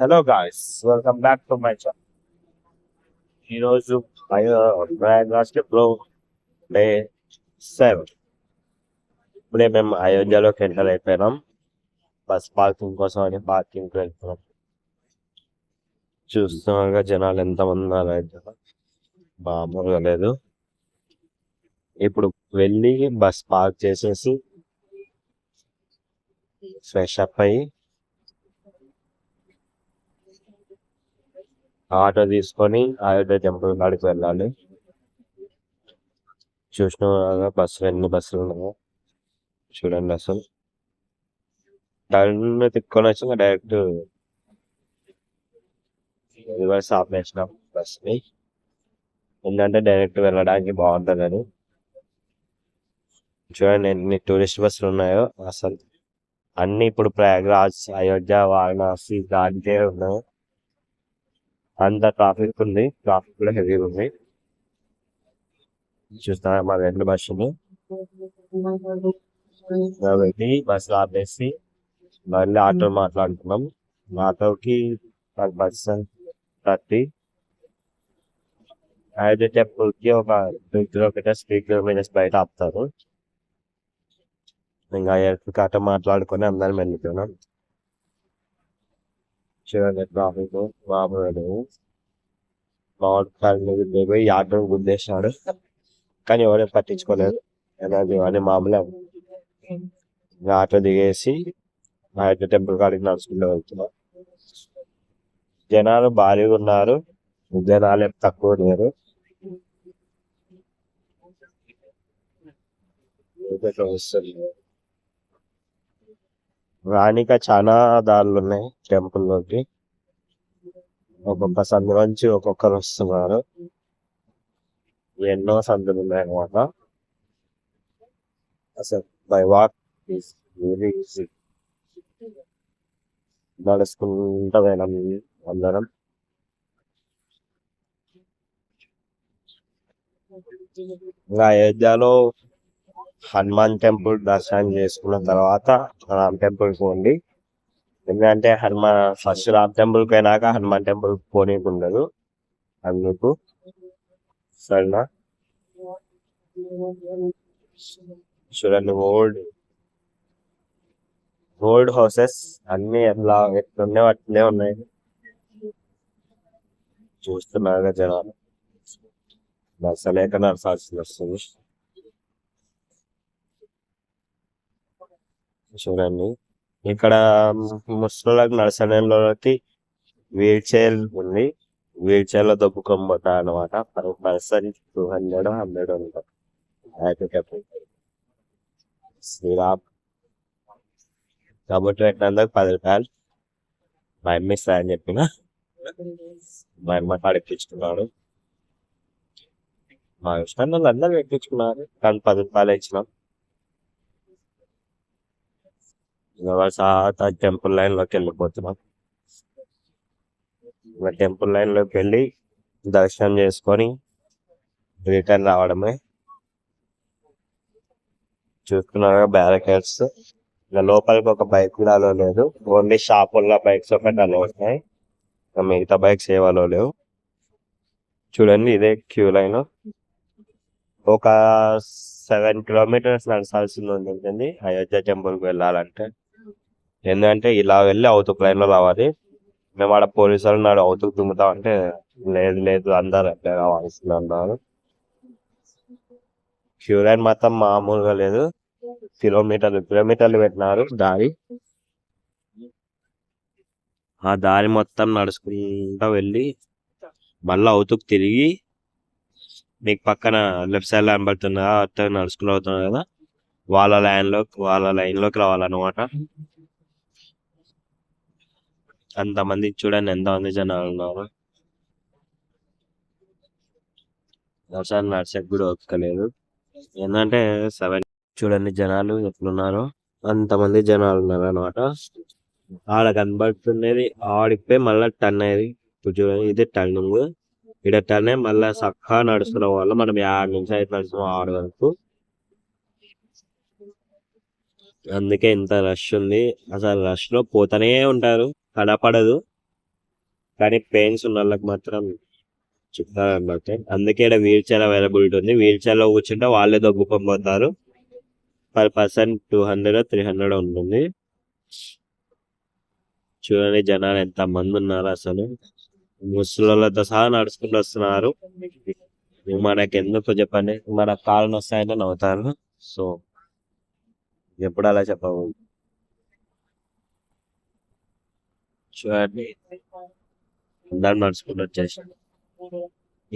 Hello guys, welcome back to my channel. ఈరోజు ప్రయాగ్రాజ్ ట్రిప్లో day 7. ఇప్పుడే మేము అయోధ్యలోకి ఎంటర్ అయిపోయినాం. బస్ పార్కింగ్ కోసం అని పార్కింగ్కి వెళ్తున్నాం. చూస్తున్నారుగా జనాలు ఎంతమంది ఉన్నారు అయోధ్యలో, మామూలుగా లేదు. ఇప్పుడు వెళ్ళి బస్ పార్క్ చేసేసి ఫ్రెష్ అప్ అయ్యి ఆటో తీసుకొని అయోధ్య టెంపుల్ కాడికి వెళ్ళాలి. చూసిన ఎన్ని బస్సులు ఉన్నాయో చూడండి. అసలు టర్న్ తిప్పుకొని వచ్చి డైరెక్ట్ రివర్స్ ఆపేసినాం బస్ని. ఏంటంటే డైరెక్ట్ వెళ్ళడానికి బాగుంటుందని. చూడండి ఎన్ని టూరిస్ట్ బస్సులు ఉన్నాయో. అసలు అన్ని ఇప్పుడు ప్రయాగ్రాజ్, అయోధ్య, వారణాసి దానికే ఉన్నాయి. అంత ట్రాఫిక్ ఉంది. ట్రాఫిక్ కూడా హెవీగా ఉంది. చూస్తున్నా మా రెండు బస్సులు కాబట్టి బస్సు ఆపేసి మళ్ళీ ఆటో మాట్లాడుకున్నాం. ఆటోకి బస్ 30. అయోధ్య టెంపుల్ కి ఒక 3 కిలోమీటర్స్ బయట ఆపుతారు. ఇంకా ఎలక్ట్రిక్ ఆటో మాట్లాడుకొని అందరం వెళ్ళిపోయినాం. చూడండి ట్రాఫిక్ మామూలు పోయి ఆటో గుద్దేశాడు, కానీ ఎవరైనా పట్టించుకోలేదు. అని మామూలు ఆటో దిగేసి అయోధ్య టెంపుల్ కాడికి నడుచుకుంటూ వెళ్తున్నాం. జనాలు భారీగా ఉన్నారు, జనాలు తక్కువ లేరు. రానిక చాలా దారులు ఉన్నాయి టెంపుల్లోకి. ఒక్కొక్క సందు నుంచి ఒక్కొక్కరు వస్తున్నారు. ఎన్నో సందులు ఉన్నాయి అన్నమాట. అసలు by walk is very easy. నడుచుకుంటా వెళ్ళాం అందరం. ఇంకా అయోధ్యలో హనుమాన్ టెంపుల్ దర్శనం చేసుకున్న తర్వాత రామ్ టెంపుల్ పోండి. ఎందుకంటే ఫస్ట్ రామ్ టెంపుల్ పోయినాక హనుమాన్ టెంపుల్ పోనీకి ఉండదు. అందుకు సరేనా. చూడండి ఓల్డ్ హౌసెస్ అన్ని ఎట్లున్నాయి అట్లే ఉన్నాయి. చూస్తున్నారుగా జనాలు నడసలేక నడసాల్సి వస్తుంది. చూడండి ఇక్కడ ముసలికి నడసలేకి వీల్ చైర్ ఉంది. వీల్ చైర్ లో దొబ్బుకొని పోతారు అనమాట. పర్సన్ 200 ఉంటారు. శ్రీరామ్ కాబట్టి పెట్టినందుకు 10 రూపాయలు మా అమ్మ ఇస్తా అని చెప్పిన. మా అమ్మ కాడెక్కించుకున్నాడు. మా ఇష్టం వాళ్ళు అందరూ ఎక్కించుకున్నారు, కానీ 10 రూపాయలు ఇచ్చినాం. టెంపుల్ లైన్ లోకి వెళ్ళిపోతున్నాం. టెంపుల్ లైన్ లోకి వెళ్ళి దర్శనం చేసుకొని రిటర్న్ రావడమే. చూస్తున్నారు బ్యారికేడ్స్. లోపలికి ఒక బైక్ కూడా అలో లేదు. ఓన్లీ షాప్ ఉన్న బైక్స్ ఒకటి అలో ఉన్నాయి, మిగతా బైక్స్ ఏవలో లేవు. చూడండి ఇదే క్యూ లైన్. ఒక 7 కిలోమీటర్స్ నడచాల్సింది ఉంటుంది అయోధ్య టెంపుల్కి వెళ్ళాలంటే. ఎందుకంటే ఇలా వెళ్ళి అవుతుకు లైన్ లో రావాలి. మేము ఆడ పోలీసు వాళ్ళు నాడు అవుతుకు దుమ్ముతాం అంటే లేదు అందరు అట్లా కావాల్సింది అన్నారు. క్యూ లైన్ మాత్రం మామూలుగా లేదు. కిలోమీటర్లు పెట్టినారు దారి. ఆ దారి మొత్తం నడుచుకుంటా వెళ్ళి మళ్ళీ అవుతుకు తిరిగి మీకు పక్కన లెఫ్ట్ సైడ్ లైన్ పడుతుందా అట్లా నడుచుకుంటూ అవుతుంది కదా, వాళ్ళ లైన్ లోకి రావాలన్నమాట. అంతమంది చూడండి ఎంతమంది జనాలు ఉన్నారు. ఒకసారి నడిచకు కూడా ఒక్కలేదు. ఏంటంటే 7. చూడండి జనాలు ఎట్లున్నారో, అంతమంది జనాలు ఉన్నారు అనమాట. ఆడ కనబడుతున్నది ఆడిపోయి మళ్ళీ టర్న్ అయ్యేది. ఇప్పుడు చూడండి ఇది టర్నింగ్. ఇక్కడ టర్న్ అయ్యి మళ్ళీ చక్కగా నడుస్తున్న వాళ్ళు మనం 5 నుంచి 5 నడుస్తున్నాం 6 వరకు. అందుకే ఇంత రష్ ఉంది. అసలు రష్ లో పోతూనే ఉంటారు, కనపడదు. కానీ పెయిన్స్ ఉన్న వాళ్ళకి మాత్రం చెప్తారన్నమాట. అందుకే ఇక్కడ వీల్ చైర్ అవైలబిలిటీ ఉంది. వీల్ చైర్ లో కూర్చుంటే వాళ్ళే దొబ్బుకొని పోతారు. పర్ పర్సన్ 200 300 ఉంటుంది. చూడండి జనాలు ఎంత మంది ఉన్నారు అసలు. ముసలితో సహా నడుచుకుంటూ వస్తున్నారు. మనకి ఎందుకు చెప్పండి, మన కాళ్ళు నొస్తాయంటే నవ్వుతారు. సో ఎప్పుడు అలా చెప్పవు. చూడండి అందరు నడుచుకుంటూ వచ్చేసి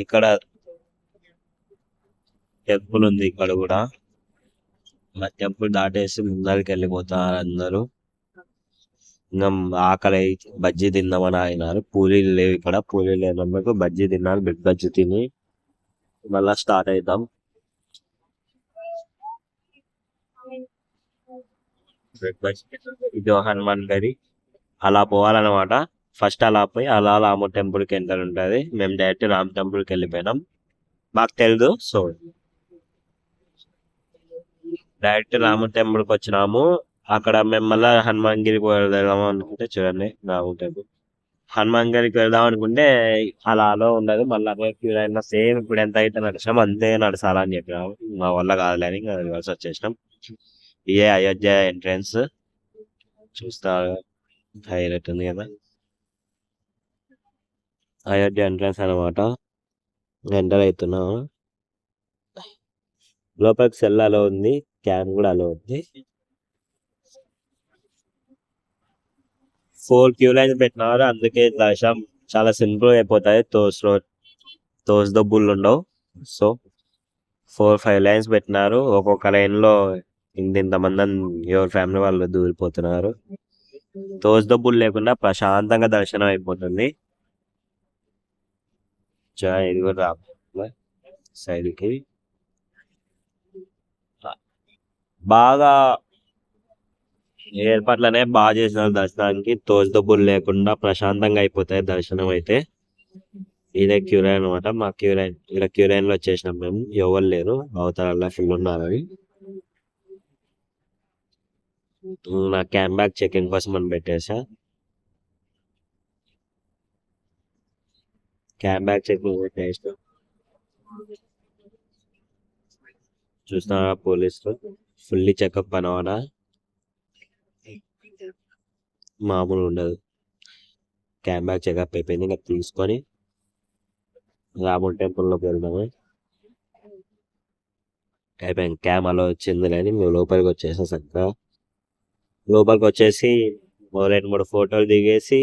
ఇక్కడ టెంపుల్ ఉంది. ఇక్కడ కూడా టెంపుల్ దాటేసి ముందరికి వెళ్ళిపోతారు అందరూ. ఇంకా ఆకలి బజ్జీ తిందామని ఆగినారు. పూరీలు లేవు ఇక్కడ. పూరీలు లేనందుకు బజ్జీ తిన్నారు. బిగ్ బజ్జీ తిని మళ్ళా స్టార్ట్ అవుతాం. ఇది హనుమాన్ గది. అలా పోవాలన్నమాట. ఫస్ట్ అలా పోయి అలా రాము టెంపుల్ కి ఎంటర్ ఉంటుంది. మేము డైరెక్ట్ రామ్ టెంపుల్ కి వెళ్ళిపోయినాం. మాకు తెలుసు. సో డైరెక్ట్ రాము టెంపుల్ కి వచ్చినాము. అక్కడ మేము మళ్ళీ హనుమాన్ గిరికి వెళ్దాం అనుకుంటే చూడండి రాము టెంపుల్. హనుమాన్ గిరికి వెళ్దాం అనుకుంటే అలా ఉండదు. మళ్ళీ సేమ్ ఇప్పుడు ఎంత అయితే నడిచాం అంతే నడచాలని చెప్పినాము. మా వల్ల కాదులేని ఇంకా రివర్స్ వచ్చేసినాం. ఇదే అయోధ్య ఎంట్రన్స్. చూస్తా హైలైట్ ఉంది కదా అయోధ్య ఎంట్రన్స్ అనమాట. ఎంటర్ అవుతున్నాం. లోపలికి సెల్ అలో ఉంది. క్యాన్ కూడా అలో ఉంది. 4 క్యూ లైన్స్ పెట్టినారు. అందుకే దర్శనం చాలా సింపుల్ అయిపోతాయి. తోస్ దబ్బులు ఉండవు. సో 4-5 లైన్స్ పెట్టినారు. ఒక్కొక్క లైన్ లో ఇంతమంది ఎవరి ఫ్యామిలీ వాళ్ళు దూరిపోతున్నారు. తోస్ దబ్బులు లేకుండా ప్రశాంతంగా దర్శనం అయిపోతుంది. ఇది కూడా సైడ్ కి బాగా ఏర్పాట్లనే బాగా చేసినారు దర్శనానికి. తోస్ దబ్బులు లేకుండా ప్రశాంతంగా అయిపోతాయి దర్శనం అయితే. ఇదే క్యూ లైన్ అనమాట. మా క్యూ లైన్ ఇక్కడ క్యూ లైన్ లో వచ్చేసినాం మేము. ఎవరు లేరు, అవతల ఫుల్ ఉన్నారు. నా క్యామ్ బ్యాగ్ చెకింగ్ కోసం మనం పెట్టేసా. క్యామ్ బ్యాగ్ చెకింగ్ పెట్టేసిన. చూస్తున్నారా పోలీసులు ఫుల్లీ చెకప్ అనమాట. మామూలు ఉండదు. క్యామ్ బ్యాగ్ చెకప్ అయిపోయింది. ఇంకా తీసుకొని రాముడు టెంపుల్లోకి వెళ్దాము. అయిపోయింది. క్యామ్ అలా వచ్చింది లేని మేము లోపలికి వచ్చేసాం. చక్కగా లోపలికి వచ్చేసి 2-3 ఫోటోలు దిగేసి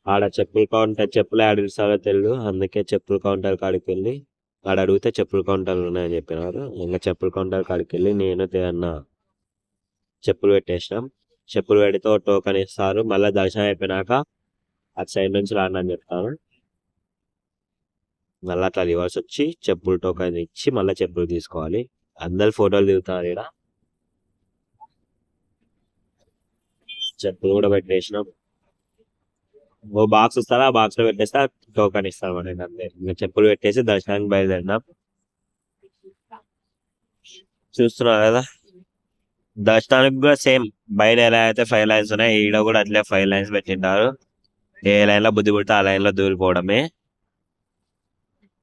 ఆడ చెప్పుల కౌంటర్, చెప్పులు ఆడిస్తారో తెలియదు. అందుకే చెప్పుల కౌంటర్ కాడికి వెళ్ళి ఆడ అడిగితే చెప్పుల కౌంటర్లు ఉన్నాయని చెప్పినారు. ఇంకా చెప్పుల కౌంటర్ కాడికి వెళ్ళి నేను అన్న చెప్పులు పెట్టేసినాం. చెప్పులు పెడితే టోకన్ ఇస్తారు. మళ్ళీ దర్శనం అయిపోయినాక అటు సైడ్ నుంచి రాండి అని చెప్తాను. మళ్ళీ అట్లా రివర్స్ వచ్చి చెప్పులు టోకన్ ఇచ్చి మళ్ళీ చెప్పులు తీసుకోవాలి. అందరు ఫోటోలు దిగుతారు. ఇక్కడ చెప్పులు కూడా పెట్టేసినాం. ఓ బాక్స్ ఇస్తారా, ఆ బాక్స్ లో పెట్టేస్తే టోకన్ ఇస్తారు మనకి. అంతే. ఇంకా చెప్పులు పెట్టేసి దర్శనానికి బయలుదేరినాం. చూస్తున్నారు కదా దర్శనానికి కూడా సేమ్ బయట ఎలా అయితే 5 లైన్స్ ఉన్నాయి, ఈడ కూడా అట్లే 5 లైన్స్ పెట్టింటారు. ఏ లైన్ లో బుద్ధి పుడితే ఆ లైన్ లో దూరిపోవడమే.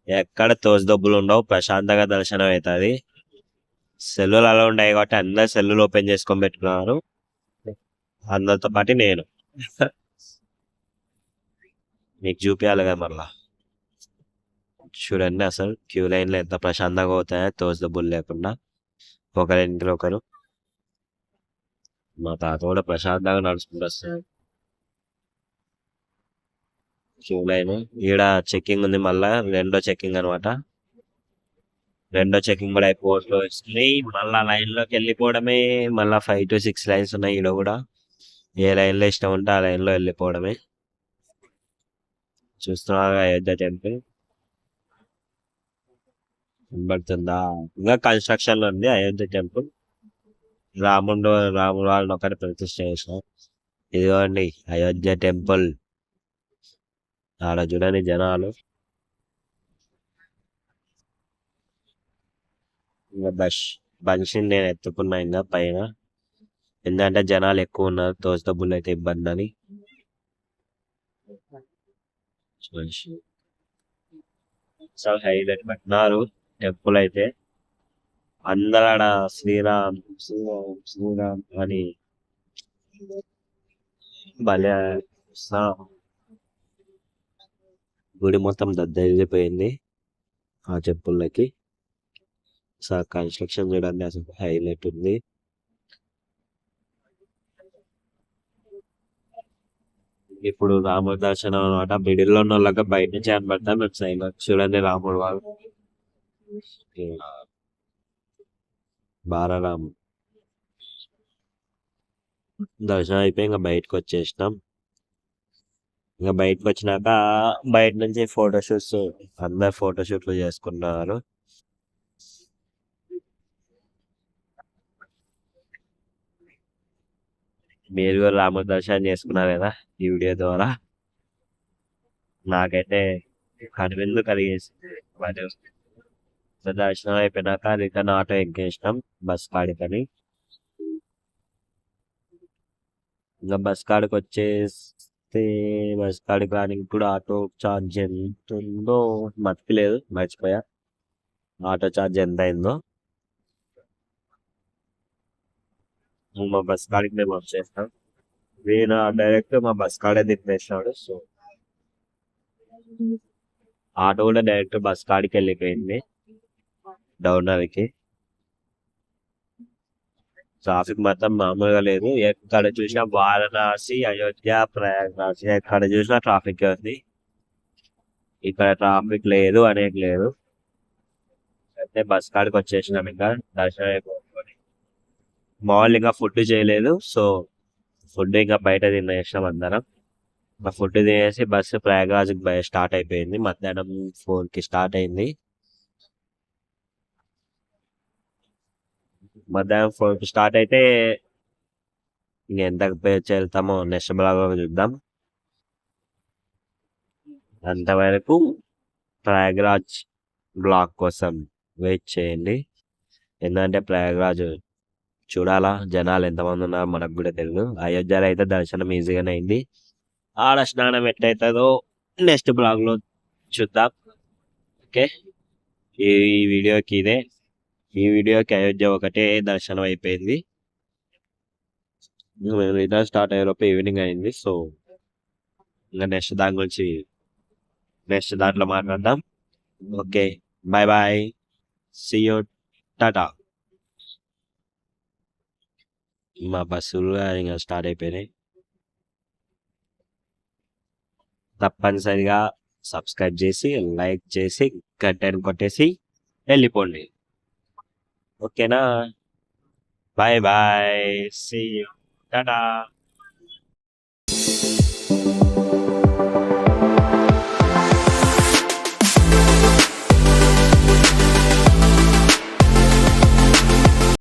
ఎక్కడ తోసి దబ్బులు ఉండవు. ప్రశాంతంగా దర్శనం అవుతుంది. సెల్లులు అలా ఉన్నాయి కాబట్టి అందరు సెల్లులు ఓపెన్ చేసుకొని పెట్టుకున్నారు. అందరితో పాటు నేను మీకు చూపించాలి కదా మళ్ళా. చూడండి అసలు క్యూ లైన్ లో ఎంత ప్రశాంతంగా అవుతాయో తోసి దబ్బులు లేకుండా. ఒకరింటిలో ఒకరు. మా తాత కూడా ప్రశాంతంగా నడుచుకుంటూ వస్తారు. క్యూ లైన్ ఈడ చెక్కింగ్ ఉంది. మళ్ళా రెండో చెక్కింగ్ అనమాట. రెండో చెక్కింగ్ కూడా అయిపోతుంది. మళ్ళా లైన్ లోకి వెళ్ళిపోవడమే. మళ్ళా 5 to 6 లైన్స్ ఉన్నాయి. ఈడ కూడా ఏ లైన్ లో ఇష్టం ఉంటే ఆ లైన్ లో వెళ్ళిపోవడమే. చూస్తున్నారు అయోధ్య టెంపుల్ కనబడుతుందా? ఇంకా కన్స్ట్రక్షన్ లో ఉంది అయోధ్య టెంపుల్. రాముడు వాళ్ళని ఒకటి ప్రతిష్ఠ చేసిన. ఇదిగోండి అయోధ్య టెంపుల్. ఆడ చూడండి జనాలు. ఇంకా బండిని నేను ఎత్తుకున్నా ఇంకా పైన. ఎందుకంటే జనాలు ఎక్కువ ఉన్నారు. తోసి డబ్బులు అయితే ఇబ్బంది అని. అసలు హైలైట్ పెట్టినారు టెంపుల్ అయితే. అందరూ ఆడ శ్రీరామ్ శ్రీరామ్ శ్రీరామ్ అని భలే గుడి మొత్తం దద్దరిల్లిపోయింది ఆ టెంపుల్‌లకి. అసలు కన్‌స్ట్రక్షన్ చూడండి, అసలు హైలైట్ ఉంది. ఇప్పుడు రాముడి దర్శనం అనమాట. మిడిల్ లో ఉన్న వాళ్ళకి బయట నుంచి కనబడతాం, మేము సైడ్ చూడండి రాముడు వాళ్ళు బాలరాము. దర్శనం అయిపోయి ఇంకా బయటకు వచ్చేసినాం. ఇంకా బయటకు వచ్చినాక బయట నుంచి ఫోటోషూట్స్, అందరు ఫోటోషూట్లు చేసుకున్నారు. మీరు కూడా రాముడి దర్శనం చేసుకున్నారు కదా ఈ వీడియో ద్వారా. నాకైతే కనువిందు కలిగేసింది. మరి దర్శనం అయిపోయినాక రిటర్న్ ఆటో ఎక్కేసినాం బస్ కాడికని. ఇంకా బస్ కాడికి వచ్చేస్తే బస్ కాడికి రానికి కూడా ఆటో ఛార్జ్ ఎంత ఉందో మర్చిలేదు, మర్చిపోయా ఆటో ఛార్జ్ ఎంత అయిందో. మా బస్ కాడికి మేము వచ్చేస్తాం. వీణ డైరెక్ట్ మా బస్ కాడే దింపేసినాడు. సో ఆటో కూడా డైరెక్ట్ బస్ కాడికి వెళ్ళిపోయింది డౌనర్కి. ట్రాఫిక్ మాత్రం మామూలుగా లేదు. ఎక్కడ చూసినా వారణాసి, అయోధ్య, ప్రయాగ్రాజ్ ఎక్కడ చూసినా ట్రాఫిక్ ఉంది. ఇక్కడ ట్రాఫిక్ లేదు అనేది లేదు. అయితే బస్ కాడికి వచ్చేసినాం. ఇంకా దర్శనం అయిపోతుంది. మామూలు ఇంకా ఫుడ్ చేయలేదు, సో ఫుడ్ ఇంకా బయట తినేసినాం అందరం. ఫుడ్ తినేసి బస్సు ప్రయాగ్రాజ్కి స్టార్ట్ అయిపోయింది. మధ్యాహ్నం 4కి స్టార్ట్ అయింది. మధ్యాహ్నం 4కి స్టార్ట్ అయితే ఇంకెంతకు వెళ్తామో నెక్స్ట్ బ్లాగ్ చూద్దాం. అంతవరకు ప్రయాగ్రాజ్ బ్లాగ్ కోసం వెయిట్ చేయండి. ఎందుకంటే ప్రయాగ్రాజ్ చూడాలా, జనాలు ఎంతమంది ఉన్నారు మనకు కూడా తెలియదు. అయోధ్యలో అయితే దర్శనం ఈజీగానే అయింది. ఆడ స్నానం ఎట్లయితుందో నెక్స్ట్ బ్లాగ్ లో చూద్దాం. ఓకే, ఈ వీడియోకి ఇదే. ఈ వీడియోకి అయోధ్య ఒకటే దర్శనం అయిపోయింది. మేము రిటర్న్ స్టార్ట్ అయ్యేలోపు ఈవినింగ్ అయింది. సో ఇంకా నెక్స్ట్ దాని గురించి నెక్స్ట్ దాంట్లో మాట్లాడదాం. Okay, bye bye, see you, tata. మా బస్సులు ఇంకా స్టార్ట్ అయిపోయినాయి. తప్పనిసరిగా సబ్స్క్రైబ్ చేసి, లైక్ చేసి, గంటను కొట్టేసి వెళ్ళిపోండి. ఓకేనా? Bye bye, see you, Tata.